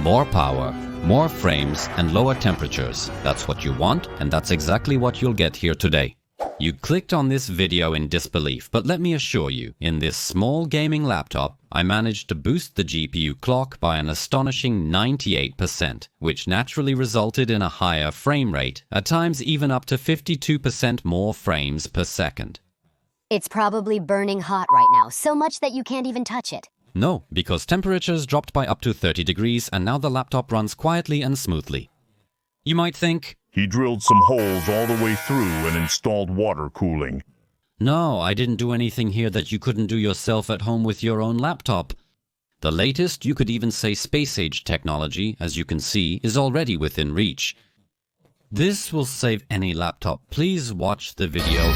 More power, more frames, and lower temperatures. That's what you want, and that's exactly what you'll get here today. You clicked on this video in disbelief, but let me assure you, in this small gaming laptop, I managed to boost the GPU clock by an astonishing 98%, which naturally resulted in a higher frame rate, at times even up to 52% more frames per second. It's probably burning hot right now, so much that you can't even touch it. No, because temperatures dropped by up to 30 degrees and now the laptop runs quietly and smoothly. You might think, he drilled some holes all the way through and installed water cooling. no, I didn't do anything here that you couldn't do yourself at home with your own laptop. The latest, you could even say space-age technology, as you can see, is already within reach. This will save any laptop. Please watch the video.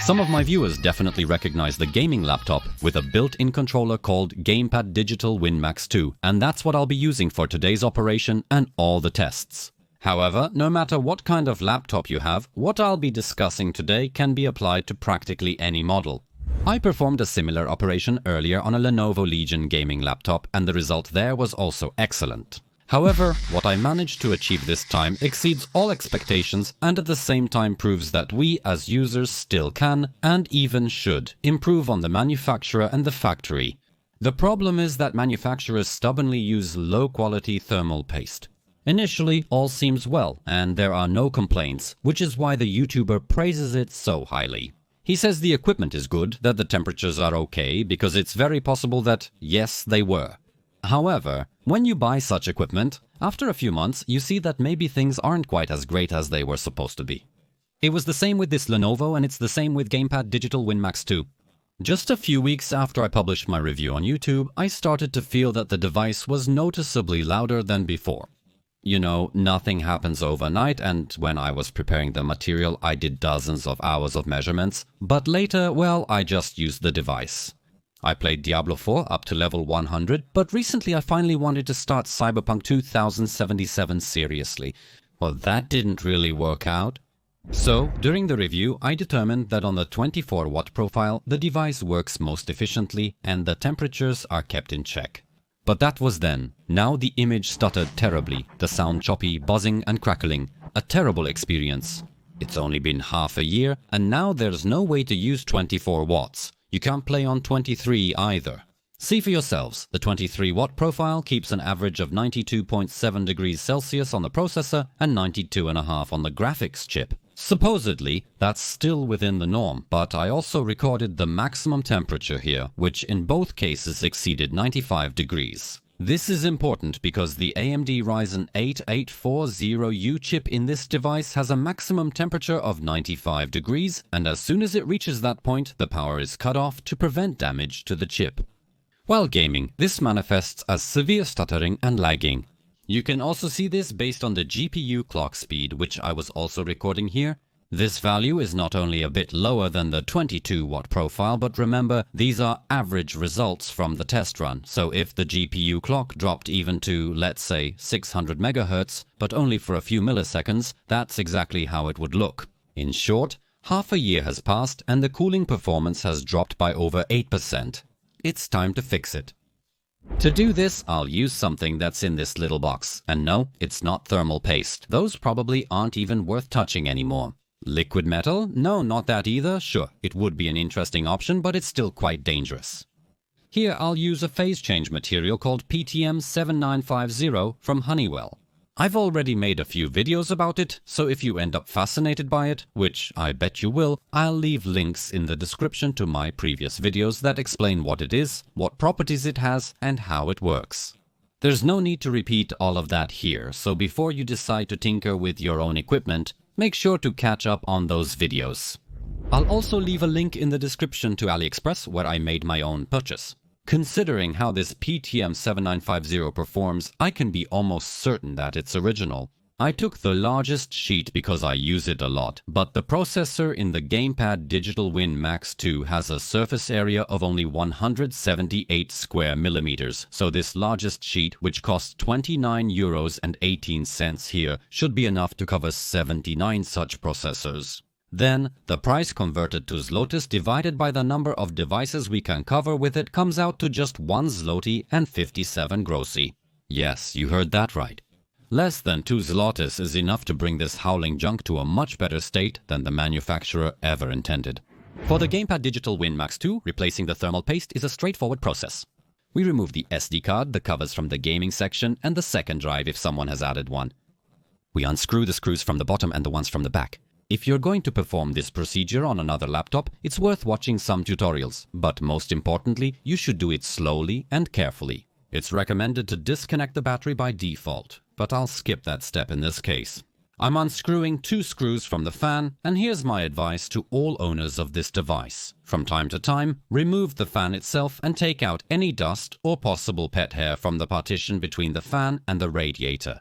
Some of my viewers definitely recognize the gaming laptop with a built-in controller called Gamepad Digital WinMax 2, and that's what I'll be using for today's operation and all the tests. However, no matter what kind of laptop you have, what I'll be discussing today can be applied to practically any model. I performed a similar operation earlier on a Lenovo Legion gaming laptop, and the result there was also excellent. However, what I managed to achieve this time exceeds all expectations and at the same time proves that we as users still can, and even should, improve on the manufacturer and the factory. The problem is that manufacturers stubbornly use low-quality thermal paste. Initially, all seems well, and there are no complaints, which is why the YouTuber praises it so highly. He says the equipment is good, that the temperatures are okay, because it's very possible that, yes, they were. However, when you buy such equipment, after a few months you see that maybe things aren't quite as great as they were supposed to be. It was the same with this Lenovo, and it's the same with Gamepad Digital WinMax 2. Just a few weeks after I published my review on YouTube, I started to feel that the device was noticeably louder than before. You know, nothing happens overnight, and when I was preparing the material I did dozens of hours of measurements, but later, well, I just used the device. I played Diablo 4 up to level 100, but recently I finally wanted to start Cyberpunk 2077 seriously. Well, that didn't really work out. So, during the review, I determined that on the 24-watt profile, the device works most efficiently and the temperatures are kept in check. But that was then. Now the image stuttered terribly, the sound choppy, buzzing and crackling. A terrible experience. It's only been half a year, and now there's no way to use 24 watts. You can't play on 23 either. See for yourselves, the 23-watt profile keeps an average of 92.7 degrees Celsius on the processor and 92.5 on the graphics chip. Supposedly, that's still within the norm, but I also recorded the maximum temperature here, which in both cases exceeded 95 degrees. This is important because the AMD Ryzen 8 840U chip in this device has a maximum temperature of 95 degrees, and as soon as it reaches that point, the power is cut off to prevent damage to the chip. While gaming, this manifests as severe stuttering and lagging. You can also see this based on the GPU clock speed, which I was also recording here. This value is not only a bit lower than the 22-watt profile, but remember, these are average results from the test run, so if the GPU clock dropped even to, let's say, 600 MHz, but only for a few milliseconds, that's exactly how it would look. In short, half a year has passed and the cooling performance has dropped by over 8%. It's time to fix it. To do this, I'll use something that's in this little box, and no, it's not thermal paste. Those probably aren't even worth touching anymore. Liquid metal? No, not that either. Sure, it would be an interesting option, but it's still quite dangerous. Here I'll use a phase change material called PTM7950 from Honeywell. I've already made a few videos about it, so if you end up fascinated by it, which I bet you will, I'll leave links in the description to my previous videos that explain what it is, what properties it has, and how it works. There's no need to repeat all of that here, so before you decide to tinker with your own equipment, make sure to catch up on those videos. I'll also leave a link in the description to AliExpress where I made my own purchase. Considering how this PTM7950 performs, I can be almost certain that it's original. I took the largest sheet because I use it a lot, but the processor in the Gamepad Digital WinMax 2 has a surface area of only 178 square millimeters, so this largest sheet, which costs 29 euros and 18 cents here, should be enough to cover 79 such processors. Then, the price converted to zlotys divided by the number of devices we can cover with it comes out to just 1 zloty and 57 groszy. Yes, you heard that right. Less than 2 zlotys is enough to bring this howling junk to a much better state than the manufacturer ever intended. For the Gamepad Digital WinMax 2, replacing the thermal paste is a straightforward process. We remove the SD card, the covers from the gaming section, and the second drive if someone has added one. We unscrew the screws from the bottom and the ones from the back. If you're going to perform this procedure on another laptop, it's worth watching some tutorials, but most importantly, you should do it slowly and carefully. It's recommended to disconnect the battery by default, but I'll skip that step in this case. I'm unscrewing 2 screws from the fan, and here's my advice to all owners of this device. From time to time, remove the fan itself and take out any dust or possible pet hair from the partition between the fan and the radiator.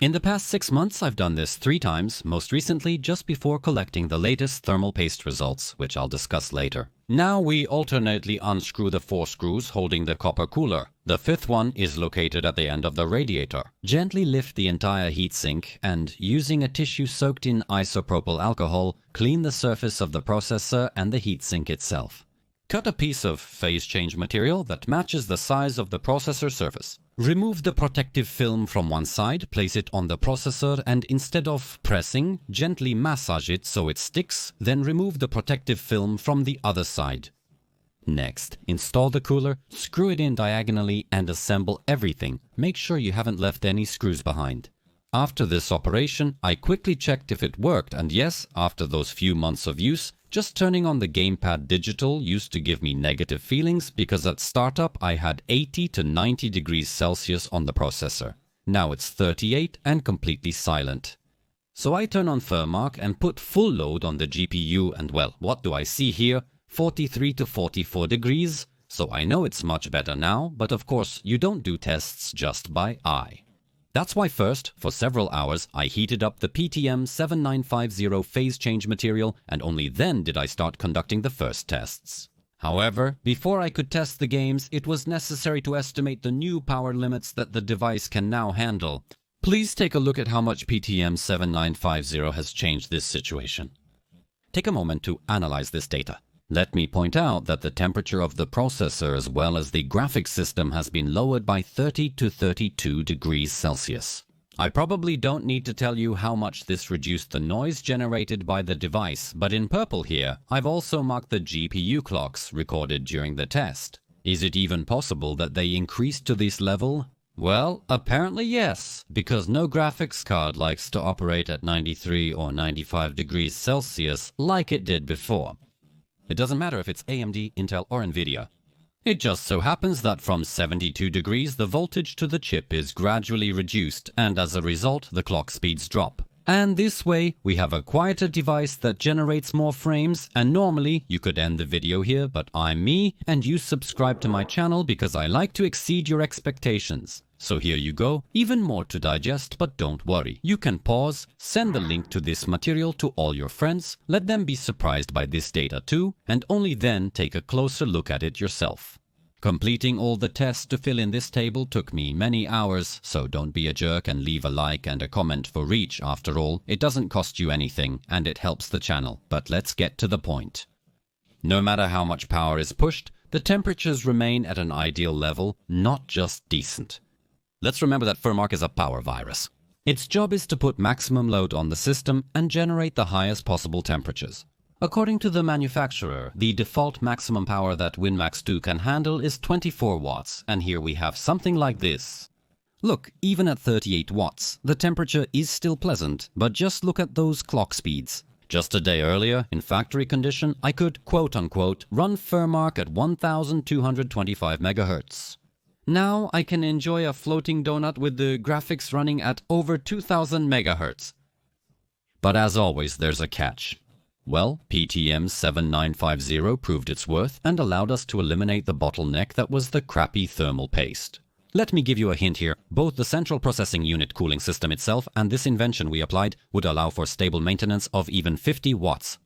In the past 6 months, I've done this 3 times, most recently just before collecting the latest thermal paste results, which I'll discuss later. Now we alternately unscrew the 4 screws holding the copper cooler. The 5th one is located at the end of the radiator. Gently lift the entire heatsink and, using a tissue soaked in isopropyl alcohol, clean the surface of the processor and the heatsink itself. Cut a piece of phase change material that matches the size of the processor surface. Remove the protective film from one side, place it on the processor, and instead of pressing, gently massage it so it sticks, then remove the protective film from the other side. Next, install the cooler, screw it in diagonally and assemble everything. Make sure you haven't left any screws behind. After this operation, I quickly checked if it worked, and yes, after those few months of use, just turning on the Gamepad Digital used to give me negative feelings because at startup I had 80 to 90 degrees Celsius on the processor. Now it's 38 and completely silent. So I turn on Thermark and put full load on the GPU and well, what do I see here? 43 to 44 degrees. So I know it's much better now, but of course you don't do tests just by eye. That's why first, for several hours, I heated up the PTM7950 phase change material and only then did I start conducting the first tests. However, before I could test the games, it was necessary to estimate the new power limits that the device can now handle. Please take a look at how much PTM7950 has changed this situation. Take a moment to analyze this data. Let me point out that the temperature of the processor as well as the graphics system has been lowered by 30 to 32 degrees Celsius. I probably don't need to tell you how much this reduced the noise generated by the device, but in purple here, I've also marked the GPU clocks recorded during the test. Is it even possible that they increased to this level? Well, apparently yes, because no graphics card likes to operate at 93 or 95 degrees Celsius like it did before. It doesn't matter if it's AMD, Intel or Nvidia. It just so happens that from 72 degrees the voltage to the chip is gradually reduced and as a result the clock speeds drop. And this way we have a quieter device that generates more frames, and normally you could end the video here, but I'm me and you subscribe to my channel because I like to exceed your expectations. So here you go, even more to digest, but don't worry. You can pause, send the link to this material to all your friends, let them be surprised by this data too, and only then take a closer look at it yourself. Completing all the tests to fill in this table took me many hours, so don't be a jerk and leave a like and a comment for reach. After all, it doesn't cost you anything and it helps the channel, but let's get to the point. No matter how much power is pushed, the temperatures remain at an ideal level, not just decent. Let's remember that Thermark is a power virus. Its job is to put maximum load on the system and generate the highest possible temperatures. According to the manufacturer, the default maximum power that WinMax 2 can handle is 24 watts, and here we have something like this. Look, even at 38 watts, the temperature is still pleasant, but just look at those clock speeds. Just a day earlier, in factory condition, I could, quote-unquote, run Thermark at 1225 MHz. Now I can enjoy a floating donut with the graphics running at over 2000 MHz. But as always, there's a catch. Well, PTM7950 proved its worth and allowed us to eliminate the bottleneck that was the crappy thermal paste. Let me give you a hint here. Both the central processing unit cooling system itself and this invention we applied would allow for stable maintenance of even 50 watts.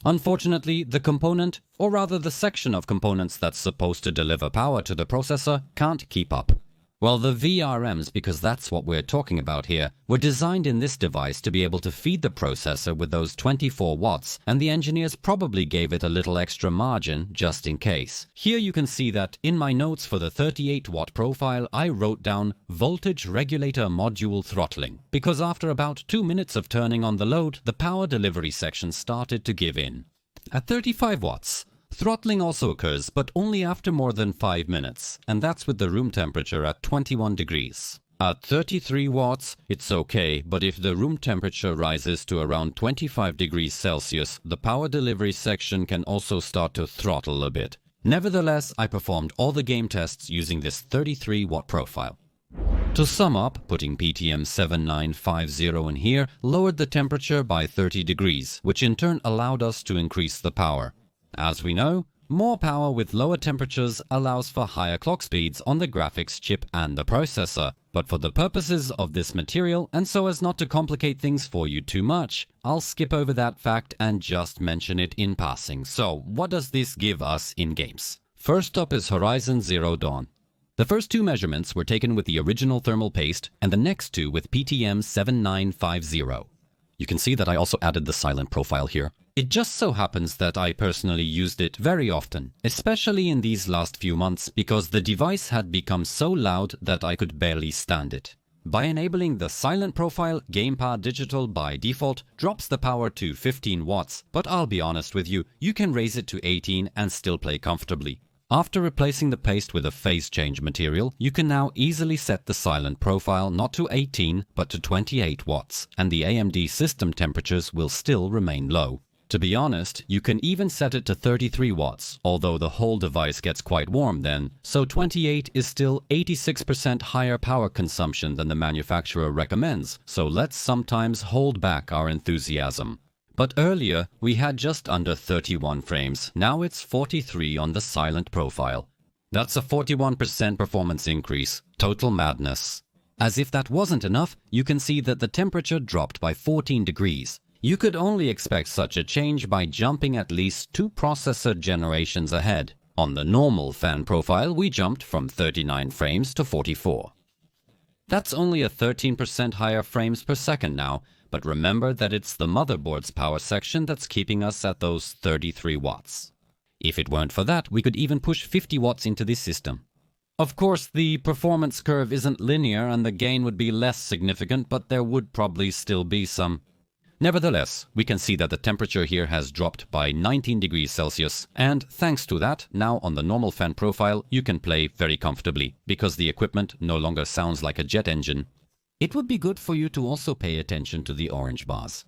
Unfortunately, the component, or rather the section of components that's supposed to deliver power to the processor, can't keep up. Well, the VRMs, because that's what we're talking about here, were designed in this device to be able to feed the processor with those 24 watts, and the engineers probably gave it a little extra margin just in case. Here you can see that in my notes for the 38 watt profile, I wrote down voltage regulator module throttling, because after about 2 minutes of turning on the load, the power delivery section started to give in. At 35 watts, throttling also occurs, but only after more than 5 minutes, and that's with the room temperature at 21 degrees. At 33 watts, it's okay, but if the room temperature rises to around 25 degrees Celsius, the power delivery section can also start to throttle a bit. Nevertheless, I performed all the game tests using this 33 watt profile. To sum up, putting PTM 7950 in here lowered the temperature by 30 degrees, which in turn allowed us to increase the power. As we know, more power with lower temperatures allows for higher clock speeds on the graphics chip and the processor, but for the purposes of this material, and so as not to complicate things for you too much, I'll skip over that fact and just mention it in passing. So, what does this give us in games? First up is Horizon Zero Dawn. The first 2 measurements were taken with the original thermal paste, and the next 2 with PTM 7950. You can see that I also added the silent profile here. It just so happens that I personally used it very often, especially in these last few months, because the device had become so loud that I could barely stand it. By enabling the silent profile, Gamepad Digital by default drops the power to 15 watts, but I'll be honest with you, you can raise it to 18 and still play comfortably. After replacing the paste with a phase change material, you can now easily set the silent profile not to 18 but to 28 watts, and the AMD system temperatures will still remain low. To be honest, you can even set it to 33 watts, although the whole device gets quite warm then, so 28 is still 86% higher power consumption than the manufacturer recommends, so let's sometimes hold back our enthusiasm. But earlier, we had just under 31 frames, now it's 43 on the silent profile. That's a 41% performance increase, total madness. As if that wasn't enough, you can see that the temperature dropped by 14 degrees. You could only expect such a change by jumping at least 2 processor generations ahead. On the normal fan profile, we jumped from 39 frames to 44. That's only a 13% higher frames per second now, but remember that it's the motherboard's power section that's keeping us at those 33 watts. If it weren't for that, we could even push 50 watts into this system. Of course, the performance curve isn't linear and the gain would be less significant, but there would probably still be some. Nevertheless, we can see that the temperature here has dropped by 19 degrees Celsius, and thanks to that, now on the normal fan profile, you can play very comfortably, because the equipment no longer sounds like a jet engine. It would be good for you to also pay attention to the orange bars.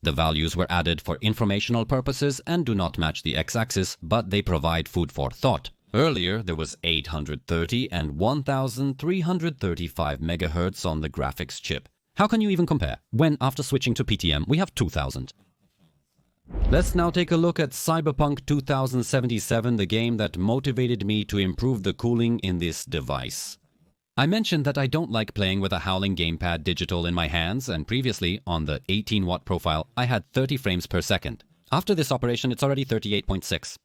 The values were added for informational purposes and do not match the x-axis, but they provide food for thought. Earlier, there was 830 and 1335 MHz on the graphics chip. How can you even compare, when after switching to PTM we have 2000? Let's now take a look at Cyberpunk 2077, the game that motivated me to improve the cooling in this device. I mentioned that I don't like playing with a howling gamepad digital in my hands, and previously, on the 18 watt profile, I had 30 frames per second. After this operation, it's already 38.6.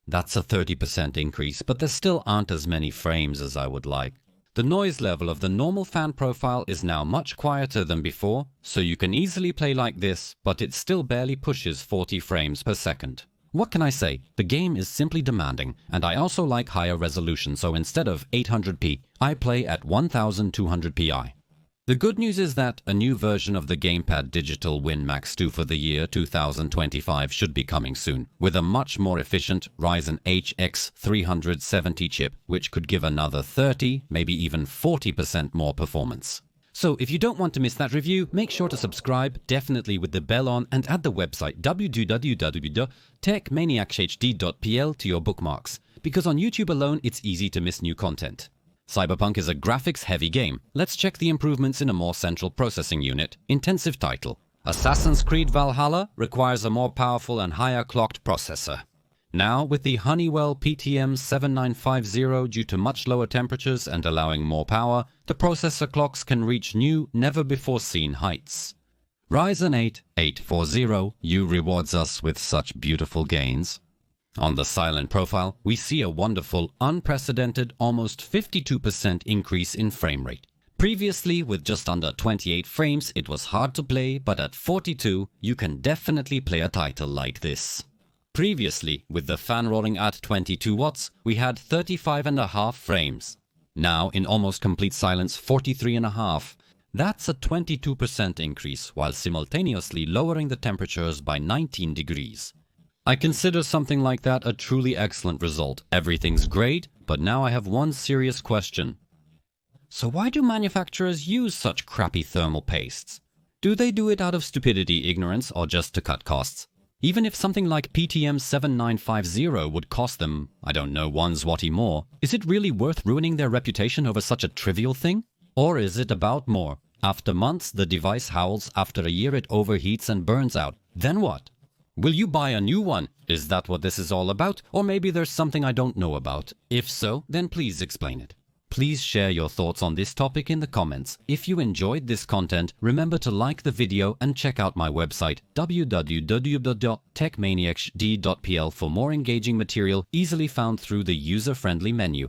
That's a 30% increase, but there still aren't as many frames as I would like. The noise level of the normal fan profile is now much quieter than before, so you can easily play like this, but it still barely pushes 40 frames per second. What can I say? The game is simply demanding, and I also like higher resolution, so instead of 800p, I play at 1200 pi. The good news is that a new version of the Gamepad Digital WinMax 2 for the year 2025 should be coming soon, with a much more efficient Ryzen HX 370 chip, which could give another 30, maybe even 40% more performance. So if you don't want to miss that review, make sure to subscribe, definitely with the bell on, and add the website www.techmaniachd.pl to your bookmarks, because on YouTube alone it's easy to miss new content. Cyberpunk is a graphics-heavy game. Let's check the improvements in a more central processing unit. Intensive title. Assassin's Creed Valhalla requires a more powerful and higher clocked processor. Now, with the Honeywell PTM 7950 due to much lower temperatures and allowing more power, the processor clocks can reach new, never-before-seen heights. Ryzen 8 840U rewards us with such beautiful gains. On the silent profile, we see a wonderful, unprecedented, almost 52% increase in frame rate. Previously, with just under 28 frames, it was hard to play, but at 42, you can definitely play a title like this. Previously, with the fan rolling at 22 watts, we had 35.5 frames. Now, in almost complete silence, 43.5. That's a 22% increase, while simultaneously lowering the temperatures by 19 degrees. I consider something like that a truly excellent result. Everything's great, but now I have one serious question. So why do manufacturers use such crappy thermal pastes? Do they do it out of stupidity, ignorance, or just to cut costs? Even if something like PTM 7950 would cost them, I don't know, 1 zloty more, is it really worth ruining their reputation over such a trivial thing? Or is it about more? After months, the device howls, after a year it overheats and burns out. Then what? Will you buy a new one? Is that what this is all about? Or maybe there's something I don't know about. If so, then please explain it. Please share your thoughts on this topic in the comments. If you enjoyed this content, remember to like the video and check out my website www.techmaniacsd.pl for more engaging material easily found through the user-friendly menu.